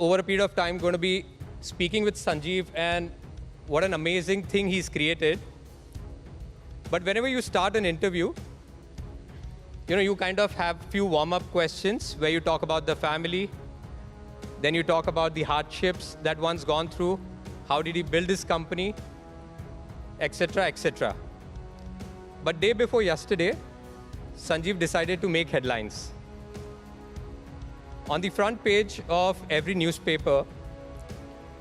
over a period of time going to be speaking with Sanjeev and what an amazing thing he's created. But whenever you start an interview, you kind of have few warm-up questions where you talk about the family, then you talk about the hardships that one's gone through, how did he build his company, etc., etc. But day before yesterday, Sanjeev decided to make headlines. On the front page of every newspaper,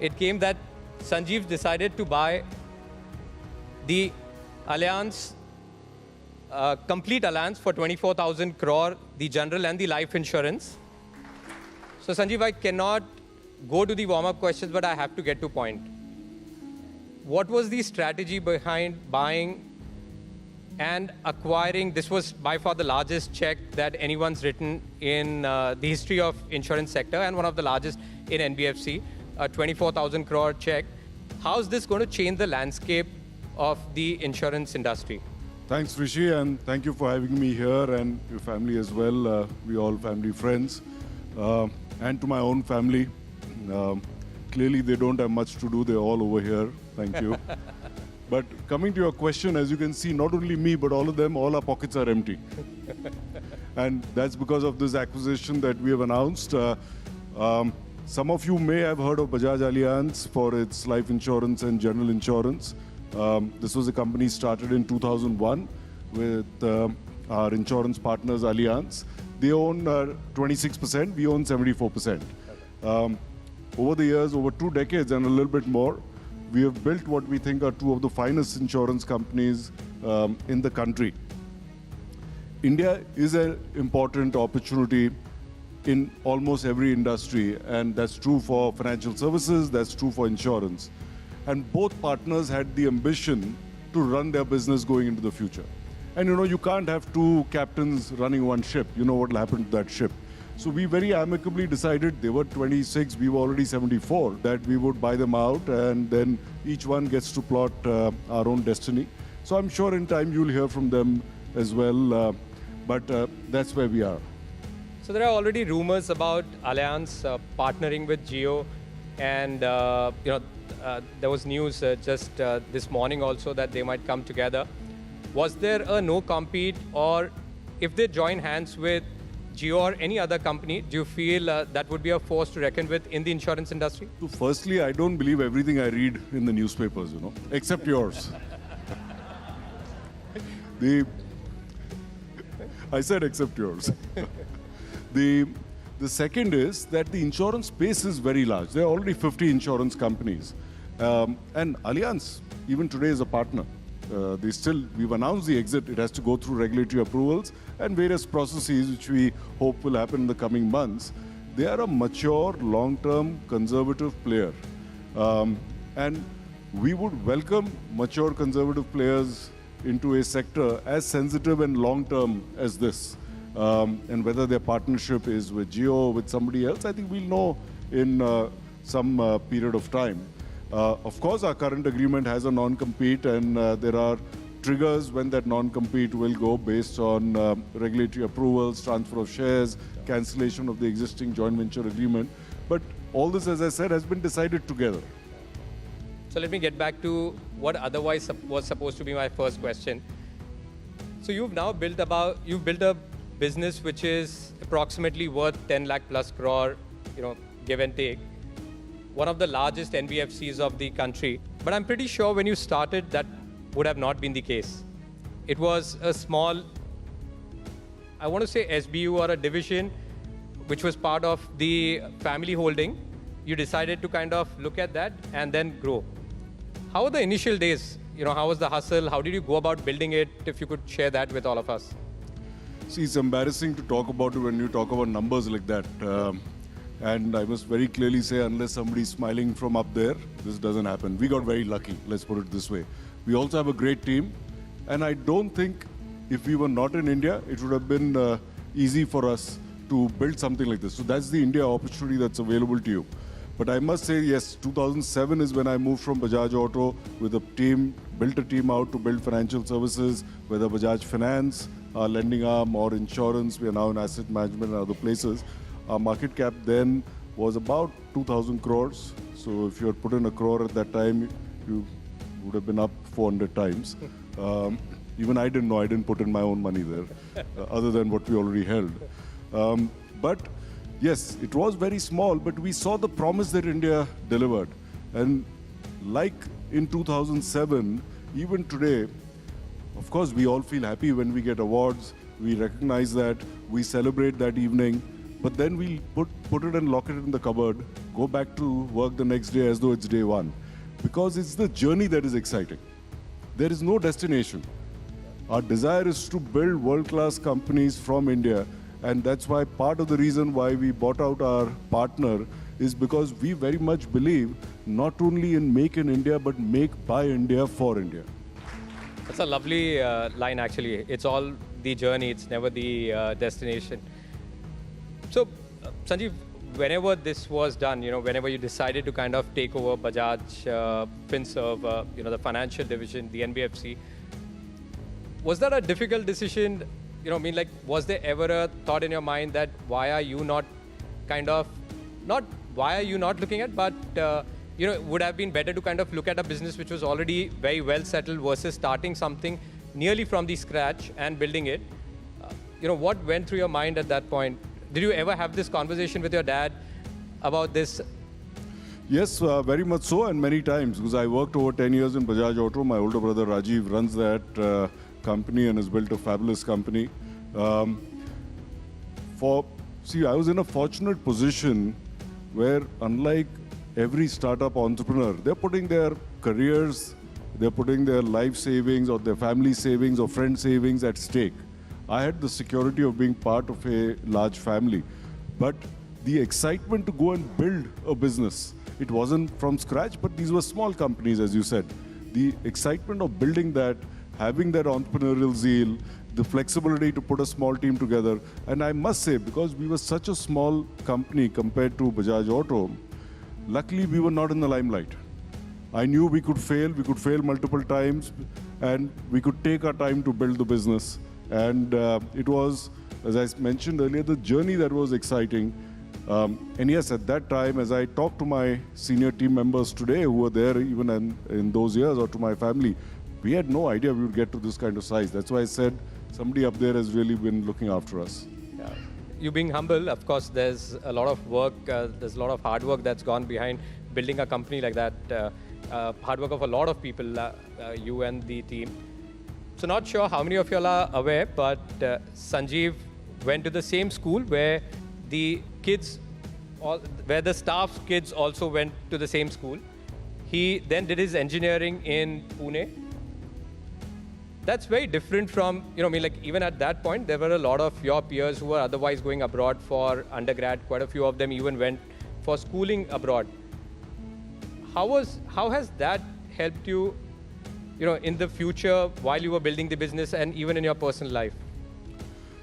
it came that Sanjeev decided to buy the Allianz, complete Allianz for 24,000 crore, the general and the life insurance. So Sanjeev, I cannot go to the warm-up questions, but I have to get to point. What was the strategy behind buying and acquiring? This was by far the largest check that anyone's written in the history of insurance sector and one of the largest in NBFC, a 24,000 crore check. How's this going to change the landscape of the insurance industry? Thanks, Rishi, and thank you for having me here and your family as well. We all family friends. And to my own family, clearly they don't have much to do. They're all over here. Thank you. But coming to your question, as you can see, not only me, but all of them, all our pockets are empty. And that's because of this acquisition that we have announced. Some of you may have heard of Bajaj Allianz for its life insurance and general insurance. This was a company started in 2001 with our insurance partners, Allianz. They own 26%, we own 74%. Over the years, over 2 decades and a little bit more, we have built what we think are two of the finest insurance companies in the country. India is an important opportunity in almost every industry, and that's true for financial services, that's true for insurance. And both partners had the ambition to run their business going into the future. And you can't have two captains running one ship. You know what will happen to that ship. So we very amicably decided, they were 26, we were already 74, that we would buy them out and then each one gets to plot our own destiny. So I'm sure in time you'll hear from them as well, but that's where we are. So there are already rumors about Allianz partnering with Jio, and there was news just this morning also that they might come together. Was there a no-compete, or if they join hands with Jio or any other company, do you feel that would be a force to reckon with in the insurance industry? So firstly, I don't believe everything I read in the newspapers, except yours. I said except yours. The second is that the insurance space is very large. There are already 50 insurance companies. And Allianz, even today, is a partner. We've announced the exit. It has to go through regulatory approvals and various processes which we hope will happen in the coming months. They are a mature, long-term, conservative player. And we would welcome mature, conservative players into a sector as sensitive and long-term as this. And whether their partnership is with Jio or with somebody else, I think we'll know in some period of time. Of course, our current agreement has a non-compete, and there are triggers when that non-compete will go based on regulatory approvals, transfer of shares, cancellation of the existing joint venture agreement. But all this, as I said, has been decided together. So let me get back to what otherwise was supposed to be my first question. So you've now built a business which is approximately worth 10 lakh plus crore, give and take. One of the largest NBFCs of the country. But I'm pretty sure when you started, that would have not been the case. It was a small, I want to say SBU or a division, which was part of the family holding. You decided to kind of look at that and then grow. How were the initial days? How was the hustle? How did you go about building it? If you could share that with all of us. See, it's embarrassing to talk about it when you talk about numbers like that. And I must very clearly say, unless somebody's smiling from up there, this doesn't happen. We got very lucky, let's put it this way. We also have a great team. And I don't think if we were not in India, it would have been easy for us to build something like this. So that's the India opportunity that's available to you. But I must say, yes, 2007 is when I moved from Bajaj Auto with a team, built a team out to build financial services, whether Bajaj Finance, our lending arm, or insurance. We are now in asset management and other places. Our market cap then was about 2,000 crores. So if you had put in a crore at that time, you would have been up 400 times. Even I didn't know, I didn't put in my own money there, other than what we already held. But yes, it was very small, but we saw the promise that India delivered. And like in 2007, even today, of course, we all feel happy when we get awards. We recognize that, we celebrate that evening, but then we put it and lock it in the cupboard, go back to work the next day as though it's day one. Because it's the journey that is exciting. There is no destination. Our desire is to build world-class companies from India, and that's why part of the reason why we bought out our partner is because we very much believe not only in make in India, but make by India for India. That's a lovely line, actually. It's all the journey, it's never the destination. So, Sanjeev, whenever this was done, whenever you decided to kind of take over Bajaj Finserv, the financial division, the NBFC, was that a difficult decision? Was there ever a thought in your mind that why are you not looking at, but would have been better to kind of look at a business which was already very well settled versus starting something nearly from the scratch and building it? What went through your mind at that point? Did you ever have this conversation with your dad about this? Yes, very much so, and many times, because I worked over 10 years in Bajaj Auto. My older brother Rajiv runs that company and has built a fabulous company. I was in a fortunate position where, unlike every startup entrepreneur, they're putting their careers, they're putting their life savings or their family savings or friend savings at stake. I had the security of being part of a large family, but the excitement to go and build a business, it wasn't from scratch, but these were small companies, as you said. The excitement of building that, having that entrepreneurial zeal, the flexibility to put a small team together. And I must say, because we were such a small company compared to Bajaj Auto, luckily we were not in the limelight. I knew we could fail multiple times, and we could take our time to build the business. And it was, as I mentioned earlier, the journey that was exciting. And yes, at that time, as I talk to my senior team members today who were there even in those years, or to my family, we had no idea we would get to this kind of size. That's why I said somebody up there has really been looking after us. Yeah. You being humble, of course, there's a lot of work, there's a lot of hard work that's gone behind building a company like that. Hard work of a lot of people, you and the team. So not sure how many of you all are aware, but Sanjeev went to the same school where the staff's kids also went to the same school. He then did his engineering in Pune. That's very different from, even at that point, there were a lot of your peers who were otherwise going abroad for undergrad. Quite a few of them even went for schooling abroad. How has that helped you, in the future while you were building the business and even in your personal life?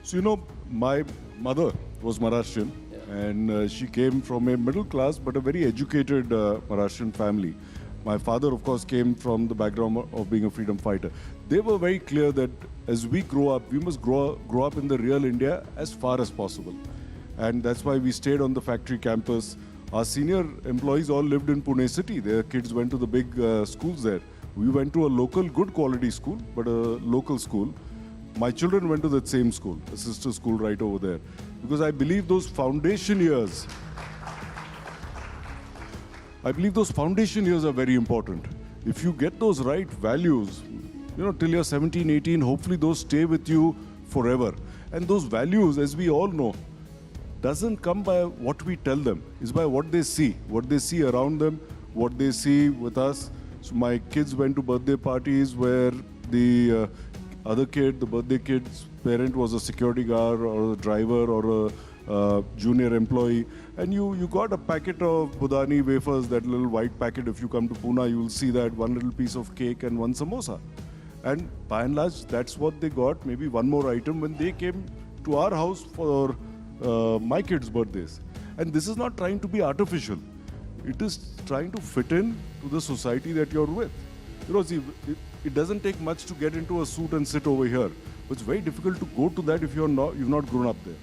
So, my mother was Maharashtrian, and she came from a middle class but a very educated Maharashtrian family. My father, of course, came from the background of being a freedom fighter. They were very clear that as we grow up, we must grow up in the real India as far as possible. And that's why we stayed on the factory campus. Our senior employees all lived in Pune city. Their kids went to the big schools there. We went to a local, good quality school, but a local school. My children went to that same school, a sister school right over there. Because I believe those foundation years are very important. If you get those right values, till you're 17, 18, hopefully those stay with you forever. And those values, as we all know, doesn't come by what we tell them. It's by what they see around them, what they see with us. So my kids went to birthday parties where the other kid, the birthday kid's parent was a security guard or a driver or a junior employee, and you got a packet of Budani wafers, that little white packet. If you come to Pune, you will see that one little piece of cake and one samosa. And by and large, that's what they got, maybe one more item when they came to our house for my kids' birthdays. And this is not trying to be artificial. It is trying to fit in to the society that you're with. See, it doesn't take much to get into a suit and sit over here. But it's very difficult to go to that if you've not grown up there.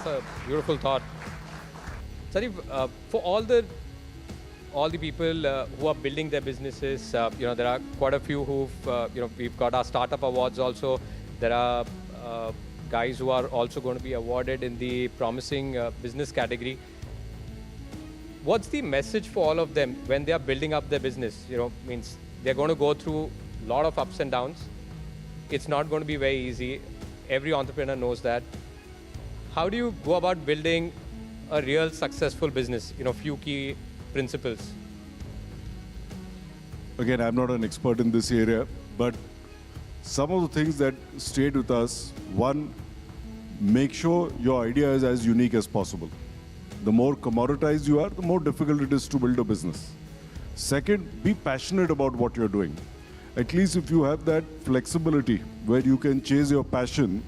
That's a beautiful thought. Sanjeev, for all the people who are building their businesses, there are quite a few who've, we've got our startup awards also. There are guys who are also going to be awarded in the promising business category. What's the message for all of them when they are building up their business? Means they're going to go through a lot of ups and downs. It's not going to be very easy. Every entrepreneur knows that. How do you go about building a real successful business? Few key principles. Again, I'm not an expert in this area, but some of the things that stayed with us, one, make sure your idea is as unique as possible. The more commoditized you are, the more difficult it is to build a business. Second, be passionate about what you're doing. At least if you have that flexibility where you can chase your passion,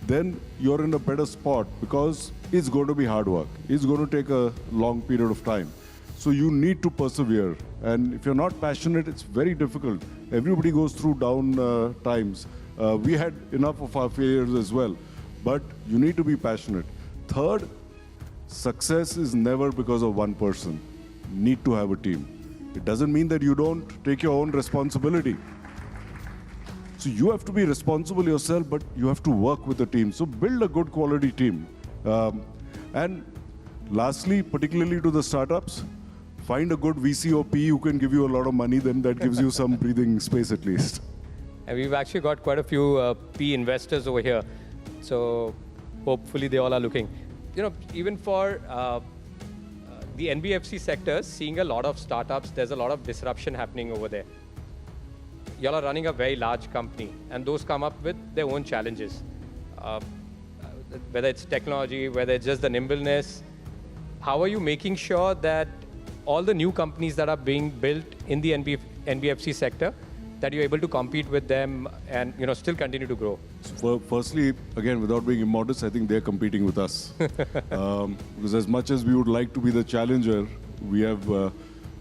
then you're in a better spot because it's going to be hard work. It's going to take a long period of time. So you need to persevere. And if you're not passionate, it's very difficult. Everybody goes through down times. We had enough of our failures as well. But you need to be passionate. Third, success is never because of one person. You need to have a team. It doesn't mean that you don't take your own responsibility. So you have to be responsible yourself, but you have to work with the team. So build a good quality team. And lastly, particularly to the startups, find a good VC or PE who can give you a lot of money, then that gives you some breathing space at least. And we've actually got quite a few PE investors over here. So hopefully they all are looking. Even for the NBFC sector, seeing a lot of startups, there's a lot of disruption happening over there. Y'all are running a very large company, and those come up with their own challenges. Whether it's technology, whether it's just the nimbleness, how are you making sure that all the new companies that are being built in the NBFC sector, that you're able to compete with them and still continue to grow? So firstly, again, without being immodest, I think they're competing with us. Because as much as we would like to be the challenger, we have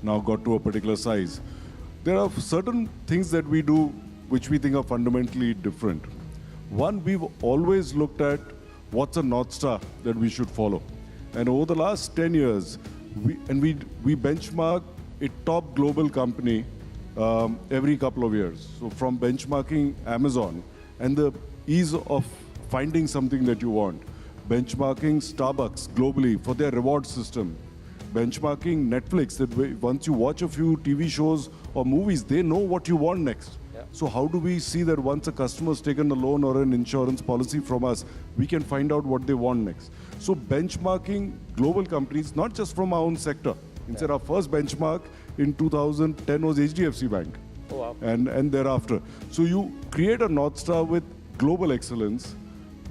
now got to a particular size. There are certain things that we do which we think are fundamentally different. One, we've always looked at what's a North Star that we should follow. And over the last 10 years, we benchmark a top global company every couple of years. So from benchmarking Amazon and the ease of finding something that you want, benchmarking Starbucks globally for their reward system, benchmarking Netflix, that once you watch a few TV shows or movies, they know what you want next. Yeah. So how do we see that once a customer's taken a loan or an insurance policy from us, we can find out what they want next? So benchmarking global companies, not just from our own sector. Instead, our first benchmark in 2010 was HDFC Bank. Oh, wow. And thereafter. So you create a North Star with global excellence,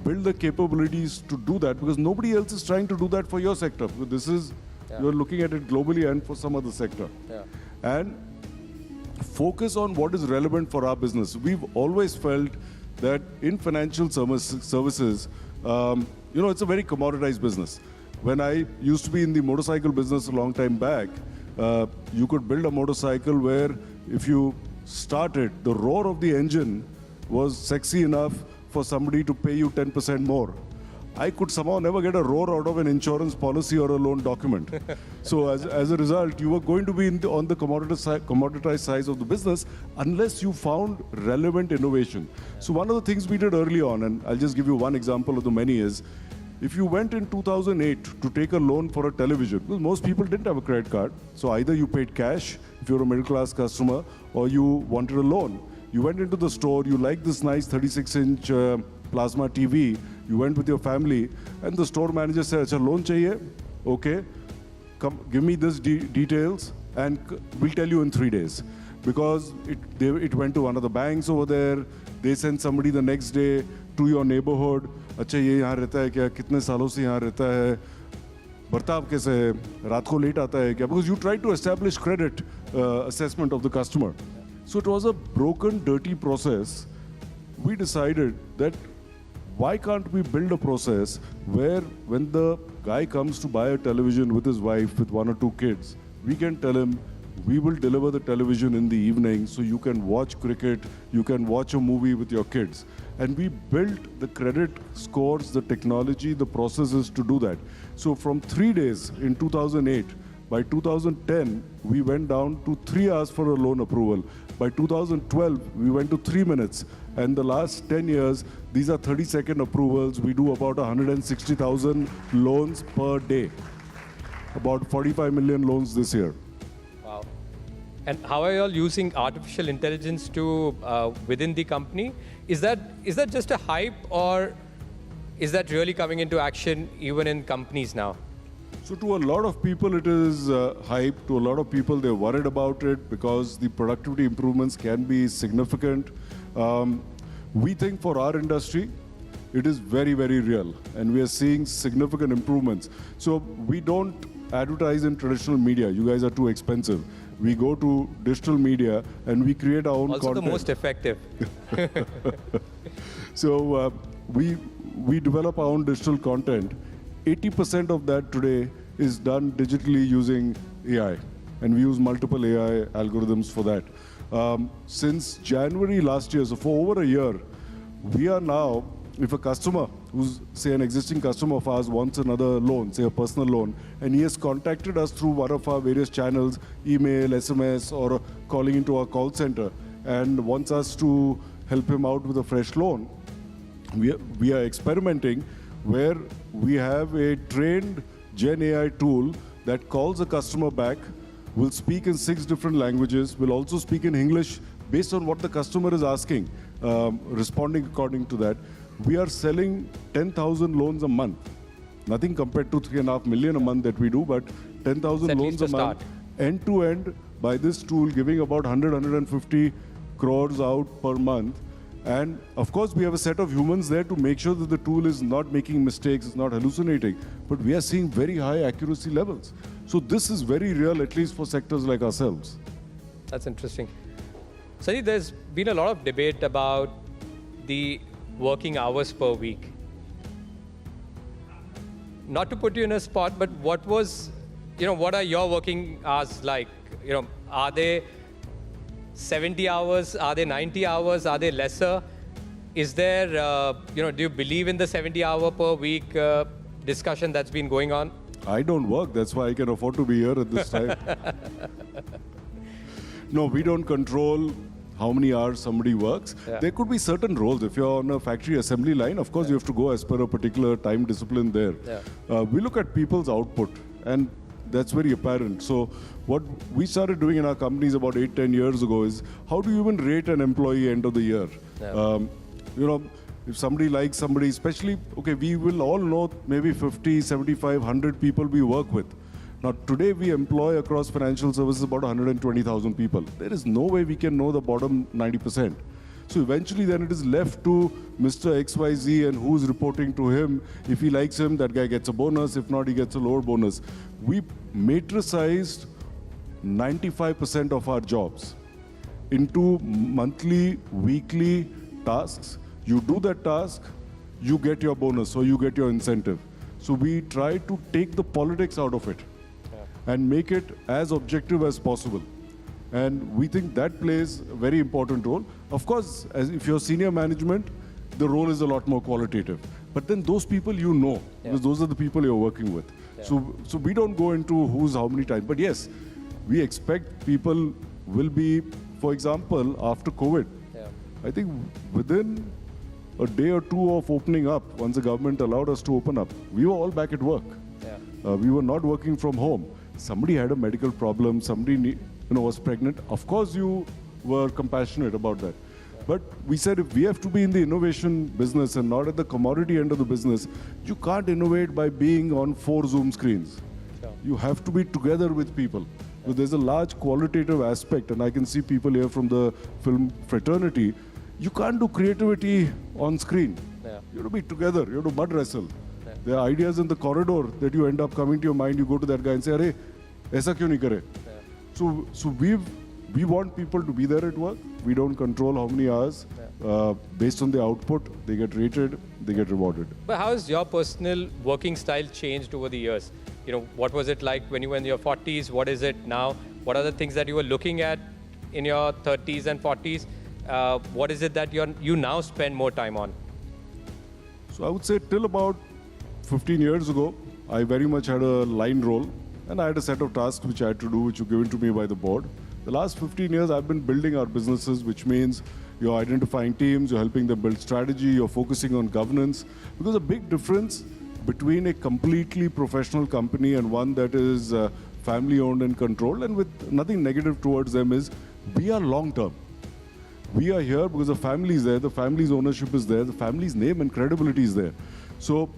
build the capabilities to do that, because nobody else is trying to do that for your sector. So this is, you're looking at it globally and for some other sector. Yeah. And focus on what is relevant for our business. We've always felt that in financial services, it's a very commoditized business. When I used to be in the motorcycle business a long time back, you could build a motorcycle where if you started, the roar of the engine was sexy enough for somebody to pay you 10% more. I could somehow never get a roar out of an insurance policy or a loan document. So as a result, you were going to be on the commoditized side of the business unless you found relevant innovation. So one of the things we did early on, and I'll just give you one example of the many, is if you went in 2008 to take a loan for a television, because most people didn't have a credit card, so either you paid cash if you're a middle class customer, or you wanted a loan. You went into the store, you liked this nice 36-inch plasma TV, you went with your family, and the store manager said, "Acha, loan chahiye? Okay, come, give me this details, and we'll tell you in 3 days." Because it went to one of the banks over there, they sent somebody the next day to your neighborhood. अच्छा ये यहाँ रहता है क्या, कितने सालों से यहाँ रहता है, बर्ताव कैसे है, रात को लेट आता है क्या? Because you tried to establish credit assessment of the customer. So it was a broken, dirty process. We decided that why can't we build a process where when the guy comes to buy a television with his wife, with 1 or 2 kids, we can tell him, we will deliver the television in the evening so you can watch cricket, you can watch a movie with your kids. And we built the credit scores, the technology, the processes to do that. So from 3 days in 2008, by 2010, we went down to 3 hours for a loan approval. By 2012, we went to 3 minutes. And the last 10 years, these are 30-second approvals. We do about 160,000 loans per day. About 45 million loans this year. Wow. And how are you all using artificial intelligence to within the company? Is that just a hype, or is that really coming into action even in companies now? So to a lot of people, it is hype. To a lot of people, they're worried about it because the productivity improvements can be significant. We think for our industry, it is very, very real. And we are seeing significant improvements. So we don't advertise in traditional media. You guys are too expensive. We go to digital media and we create our own also content. Also the most effective. So we develop our own digital content. 80% of that today is done digitally using AI. And we use multiple AI algorithms for that. Since January last year, so for over a year, we are now, if a customer who's, say, an existing customer of ours wants another loan, say a personal loan, and he has contacted us through one of our various channels, email, SMS, or calling into our call center, and wants us to help him out with a fresh loan, we are experimenting where we have a trained Gen AI tool that calls a customer back, will speak in 6 different languages, will also speak in English based on what the customer is asking, responding according to that. We are selling 10,000 loans a month. Nothing compared to 3.5 million a month that we do, but 10,000 loans a month, end to end, by this tool, giving about 150 crores out per month. And of course, we have a set of humans there to make sure that the tool is not making mistakes, it's not hallucinating. But we are seeing very high accuracy levels. So this is very real, at least for sectors like ourselves. That's interesting. Sanjeev, there's been a lot of debate about the working hours per week. Not to put you in a spot, but what are your working hours like? Are they 70 hours? Are they 90 hours? Are they lesser? Is there, do you believe in the 70-hour per week discussion that's been going on? I don't work. That's why I can afford to be here at this time. No, we don't control how many hours somebody works. Yeah. There could be certain roles. If you're on a factory assembly line, of course, you have to go as per a particular time discipline there. Yeah. We look at people's output, and that's very apparent. So what we started doing in our companies about 8-10 years ago is, how do you even rate an employee end of the year? Yeah. If somebody likes somebody, especially, okay, we will all know maybe 50, 75, 100 people we work with. Now, today we employ across financial services about 120,000 people. There is no way we can know the bottom 90%. So eventually then it is left to Mr. XYZ and who's reporting to him. If he likes him, that guy gets a bonus. If not, he gets a lower bonus. We matricized 95% of our jobs into monthly, weekly tasks. You do that task, you get your bonus, or you get your incentive. So we try to take the politics out of it and make it as objective as possible. And we think that plays a very important role. Of course, if you're senior management, the role is a lot more qualitative. But then those people because those are the people you're working with. Yeah. So we don't go into who's how many times. But yes, we expect people will be, for example, after COVID, I think within a day or two of opening up, once the government allowed us to open up, we were all back at work. Yeah. We were not working from home. Somebody had a medical problem, somebody was pregnant. Of course, you were compassionate about that. Yeah. But we said, if we have to be in the innovation business and not at the commodity end of the business, you can't innovate by being on 4 Zoom screens. Yeah. You have to be together with people. Yeah. So there's a large qualitative aspect, and I can see people here from the film fraternity. You can't do creativity on screen. Yeah. You have to be together. You have to mud wrestle. Yeah. There are ideas in the corridor that you end up coming to your mind. You go to that guy and say, "Arey, aisa kyun nahi kare?" Yeah. So we want people to be there at work. We don't control how many hours. Yeah. Based on the output, they get rated, they get rewarded. But how has your personal working style changed over the years? What was it like when you were in your 40s? What is it now? What are the things that you were looking at in your 30s and 40s? what is it that you now spend more time on? So I would say till about 15 years ago, I very much had a line role and I had a set of tasks which I had to do, which were given to me by the board. The last 15 years, I've been building our businesses, which means you're identifying teams, you're helping them build strategy, you're focusing on governance. Because a big difference between a completely professional company and one that is family owned and controlled, and with nothing negative towards them, is we are long term. We are here because the family is there, the family's ownership is there, the family's name and credibility is there. So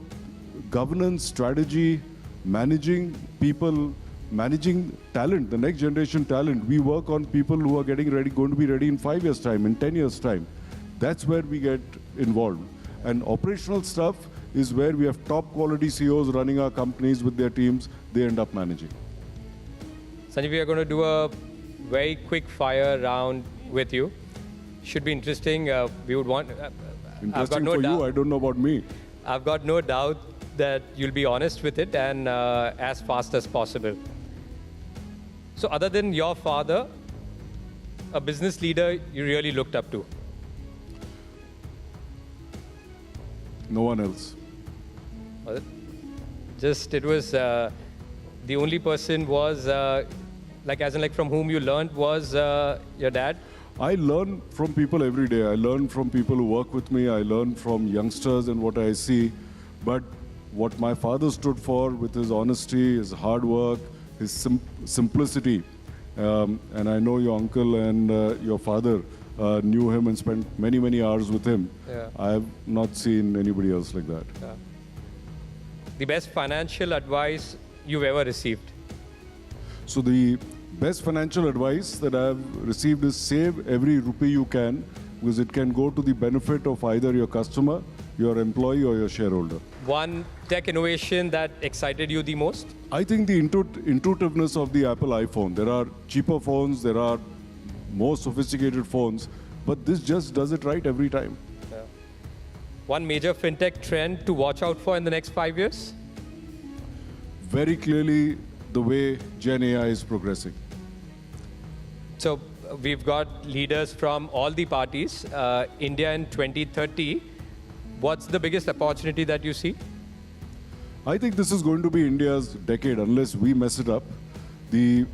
governance, strategy, managing people, managing talent, the next generation talent. We work on people who are getting ready, going to be ready in 5 years' time, in 10 years' time. That's where we get involved. And operational stuff is where we have top quality CEOs running our companies with their teams. They end up managing. Sanjeev, we are going to do a very quick fire round with you. Should be interesting. We would want. Interesting for you, I don't know about me. I've got no doubt that you'll be honest with it and as fast as possible. So other than your father, a business leader you really looked up to? No one else. Was it? Just, it was, the only person was, like from whom you learned was your dad? I learn from people every day. I learn from people who work with me. I learn from youngsters and what I see. But what my father stood for with his honesty, his hard work, his simplicity, and I know your uncle and your father knew him and spent many, many hours with him. Yeah. I have not seen anybody else like that. Yeah. The best financial advice you've ever received? So the best financial advice that I've received is save every rupee you can, because it can go to the benefit of either your customer, your employee, or your shareholder. One tech innovation that excited you the most? I think the intuitiveness of the Apple iPhone. There are cheaper phones, there are more sophisticated phones, but this just does it right every time. Yeah. One major fintech trend to watch out for in the next 5 years? Very clearly, the way Gen AI is progressing. So we've got leaders from all the parties. India in 2030, what's the biggest opportunity that you see? I think this is going to be India's decade unless we mess it up. If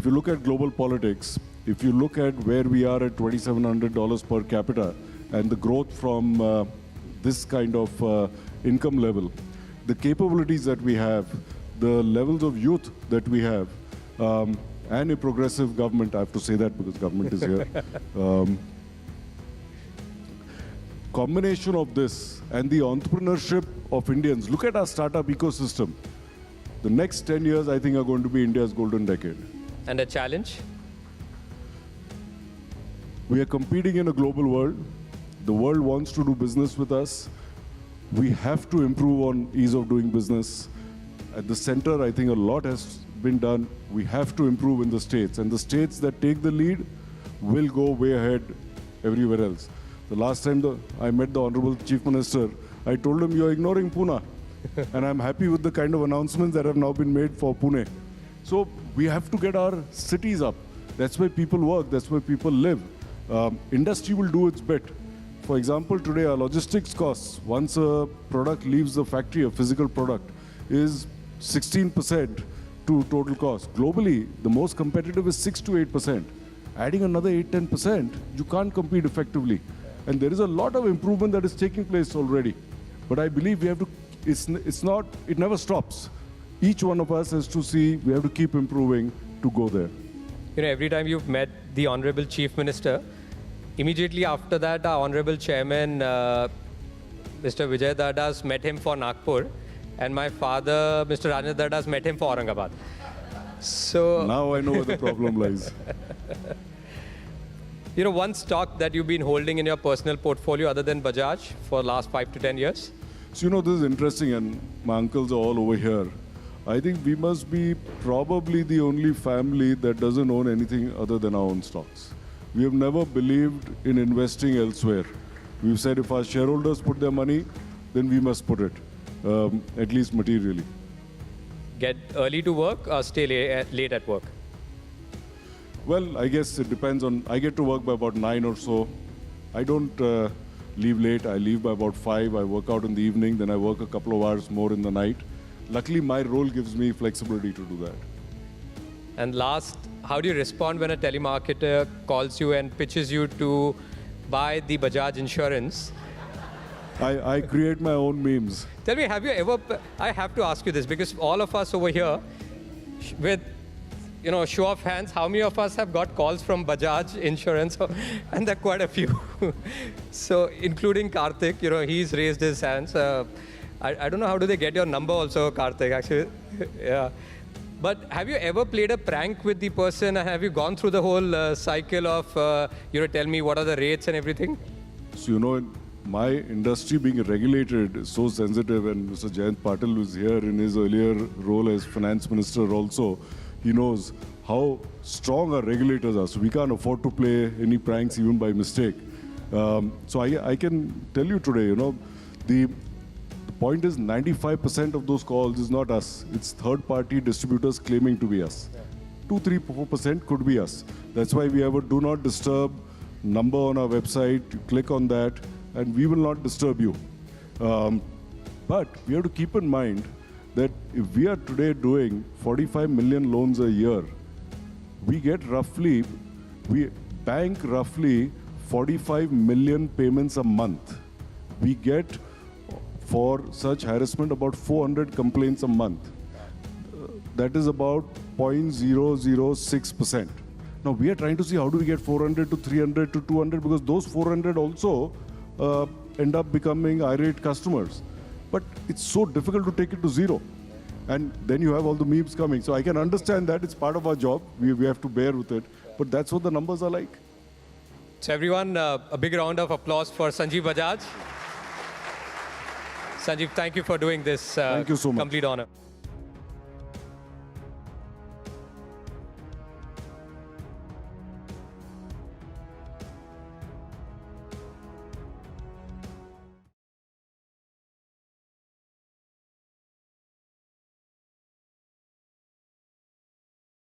you look at global politics, if you look at where we are at $2,700 per capita and the growth from this kind of income level, the capabilities that we have, the levels of youth that we have, and a progressive government, I have to say that because government is here. Combination of this and the entrepreneurship of Indians. Look at our startup ecosystem. The next 10 years, I think, are going to be India's golden decade. And a challenge? We are competing in a global world. The world wants to do business with us. We have to improve on ease of doing business. At the center, I think a lot has been done. We have to improve in the states. And the states that take the lead will go way ahead everywhere else. The last time I met the Honorable Chief Minister, I told him, you're ignoring Pune. And I'm happy with the kind of announcements that have now been made for Pune. So we have to get our cities up. That's where people work. That's where people live. Industry will do its bit. For example, today our logistics costs, once a product leaves the factory, a physical product, is 16% to total cost. Globally, the most competitive is 6 to 8%. Adding another 8-10%, you can't compete effectively. And there is a lot of improvement that is taking place already. But I believe we have to, it never stops. Each one of us has to see, we have to keep improving to go there. You know, every time you've met the Honorable Chief Minister, immediately after that, our Honorable Chairman, Mr. Vijay Dardas, met him for Nagpur. And my father, Mr. Rajendra Dardas, met him for Aurangabad. So now I know where the problem lies. You know, one stock that you've been holding in your personal portfolio other than Bajaj for the last 5 to 10 years? So, you know, this is interesting, and my uncles are all over here. I think we must be probably the only family that doesn't own anything other than our own stocks. We have never believed in investing elsewhere. We've said if our shareholders put their money, then we must put it, at least materially. Get early to work or stay late at work? Well, I guess it depends on, I get to work by about 9 or so. I don't leave late. I leave by about 5. I work out in the evening, then I work a couple of hours more in the night. Luckily, my role gives me flexibility to do that. And last, how do you respond when a telemarketer calls you and pitches you to buy the Bajaj insurance? I create my own memes. Tell me, have you ever, I have to ask you this because all of us over here, with, show of hands, how many of us have got calls from Bajaj insurance? And there are quite a few. So, including Karthik, he's raised his hands. I don't know how do they get your number also, Karthik, actually. Yeah. But have you ever played a prank with the person and have you gone through the whole cycle of, tell me what are the rates and everything? So, my industry being regulated is so sensitive, and Mr. Jayant Patil was here in his earlier role as finance minister also. He knows how strong our regulators are. So we can't afford to play any pranks even by mistake. So I can tell you today, the point is 95% of those calls is not us. It's third-party distributors claiming to be us. 2-3-4% could be us. That's why we have a do not disturb number on our website. You click on that, and we will not disturb you. But we have to keep in mind that if we are today doing 45 million loans a year, we bank roughly 45 million payments a month. We get for such harassment about 400 complaints a month. That is about 0.006%. Now we are trying to see how do we get 400 to 300 to 200, because those 400 also end up becoming irate customers. But it's so difficult to take it to zero. And then you have all the memes coming. So I can understand that. It's part of our job. We have to bear with it. But that's what the numbers are like. So everyone, a big round of applause for Sanjeev Bajaj. Sanjeev, thank you for doing this. Thank you so much. Complete honor.